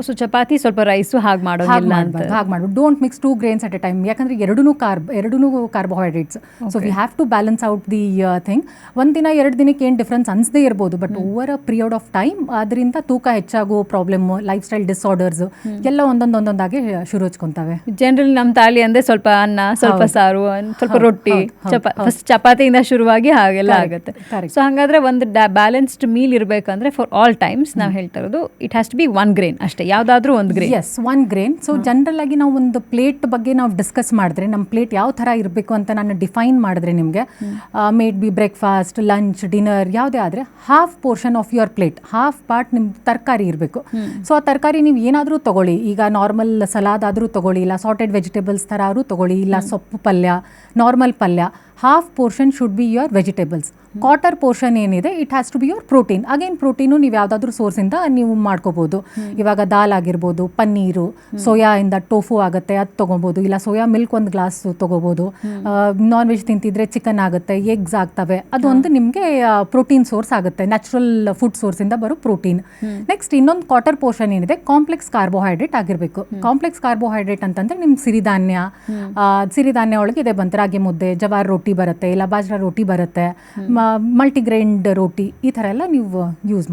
So chapati ಸ್ವಲ್ಪ rice ಹಾಗೆ ಮಾಡೋದಿಲ್ಲ ಅಂತ. ಹಾಗೆ ಮಾಡ್ಬೋದು. Don't mix 2 grains at a time, ಯಾಕಂದರೆ ಎರಡೂ carbohydrates. So we have to balance out the thing. ಒಂದಿನ 2 ದಿನಕ್ಕೆ ಏನು ಡಿಫ್ರೆನ್ಸ್ ಅನಿಸದೇ ಇರ್ಬೋದು, but over a period of time ಅದರಿಂದ ತೂಕ ಹೆಚ್ಚಾಗೋ ಪ್ರಾಬ್ಲಮ್, ಲೈಫ್ ಸ್ಟೈಲ್ ಡಿಸಾರ್ಡರ್ಸ್ ಎಲ್ಲ ಒಂದೊಂದಾಗಿ ಶುರು ಹಚ್ಕೊತವೆ. ಜನರಲ್ ನಮ್ಮ ತಾಳಿ ಅಂದರೆ ಸ್ವಲ್ಪ ಅನ್ನ, ಸ್ವಲ್ಪ ಸಾರು, ಸ್ವಲ್ಪ ರೊಟ್ಟಿ, ಫಸ್ಟ್ ಚಪಾತಿಯಿಂದ ಶುರುವಾಗಿ ಹಾಗೆಲ್ಲ ಆಗುತ್ತೆ. ಸೊ ಹಾಗಾದರೆ ಒಂದು ಬ್ಯಾಲೆನ್ಸ್ಡ್ ಮೀಲ್ ಇರಬೇಕಂದ್ರೆ ಫಾರ್ ಆಲ್ ಟೈಮ್ಸ್ ನಾವು ಹೇಳ್ತಾ ಇರೋದು it has to be 1 grain ಅಷ್ಟೇ, ಯಾವುದಾದ್ರೂ 1 grain. Yes, 1 grain. So general ಆಗಿ ನಾವು ಒಂದು ಪ್ಲೇಟ್ ಬಗ್ಗೆ ನಾವು ಡಿಸ್ಕಸ್ ಮಾಡಿದ್ರೆ, ನಮ್ಮ ಪ್ಲೇಟ್ ಯಾವ ಥರ ಇರಬೇಕು ಅಂತ ನಾನು ಡಿಫೈನ್ ಮಾಡಿದ್ರೆ ನಿಮಗೆ, made B breakfast, lunch, dinner ಯಾವುದೇ ಆದರೆ half portion of your plate, half part ನಿಮ್ದು ತರಕಾರಿ ಇರಬೇಕು. ಸೊ ಆ ತರಕಾರಿ ನೀವು ಏನಾದರೂ ತೊಗೊಳ್ಳಿ, ಈಗ ನಾರ್ಮಲ್ ಸಲಾದ್ ಆದರೂ ತೊಗೊಳ್ಳಿ, ಇಲ್ಲ ಸಾರ್ಟೆಡ್ ವೆಜಿಟೇಬಲ್ಸ್ ಥರ ಆದರೂ ತೊಗೊಳ್ಳಿ, ಇಲ್ಲ ಸೊಪ್ಪು ಪಲ್ಯ, ನಾರ್ಮಲ್ ಪಲ್ಯ. Half portion should be your vegetables. Quarter portion ಏನಿದೆ it has to be your protein. Again protein ನೀವು ಯಾವುದಾದ್ರೂ ಸೋರ್ಸಿಂದ ನೀವು ಮಾಡ್ಕೋಬೋದು. ಇವಾಗ ದಾಲ್ ಆಗಿರ್ಬೋದು, ಪನ್ನೀರು, ಸೋಯಾಯಿಂದ ಟೋಫು ಆಗುತ್ತೆ, ಅದು ತೊಗೊಬೋದು, ಇಲ್ಲ ಸೋಯಾ ಮಿಲ್ಕ್ 1 glass ತೊಗೋಬೋದು. ನಾನ್ ವೆಜ್ ತಿಂತಿದ್ರೆ ಚಿಕನ್ ಆಗುತ್ತೆ, ಎಗ್ಸ್ ಆಗ್ತವೆ, ಅದು ಒಂದು ನಿಮಗೆ ಪ್ರೋಟೀನ್ ಸೋರ್ಸ್ ಆಗುತ್ತೆ, ನ್ಯಾಚುರಲ್ ಫುಡ್ ಸೋರ್ಸಿಂದ ಬರೋ ಪ್ರೋಟೀನ್. ನೆಕ್ಸ್ಟ್ ಇನ್ನೊಂದು ಕ್ವಾರ್ಟರ್ ಪೋರ್ಷನ್ ಏನಿದೆ ಕಾಂಪ್ಲೆಕ್ಸ್ ಕಾರ್ಬೋಹೈಡ್ರೇಟ್ ಆಗಿರಬೇಕು. ಕಾಂಪ್ಲೆಕ್ಸ್ ಕಾರ್ಬೋಹೈಡ್ರೇಟ್ ಅಂತಂದರೆ ನಿಮ್ಮ ಸಿರಿಧಾನ್ಯ ಒಳಗೆ ಇದೆ ಬಂತು, ರಾಗಿ ಮುದ್ದೆ, ಜವಾರ್ ರೋಟಿ ಬರುತ್ತೆ, ಇಲ್ಲ ಬಾಜ್ರಾ ರೋಟಿ ಬರುತ್ತೆ, ಮಲ್ಟಿಗ್ರೈನ್ಡ್ ರೋಟಿ, ಈ ಥರ ಎಲ್ಲ ನೀವು ಯೂಸ್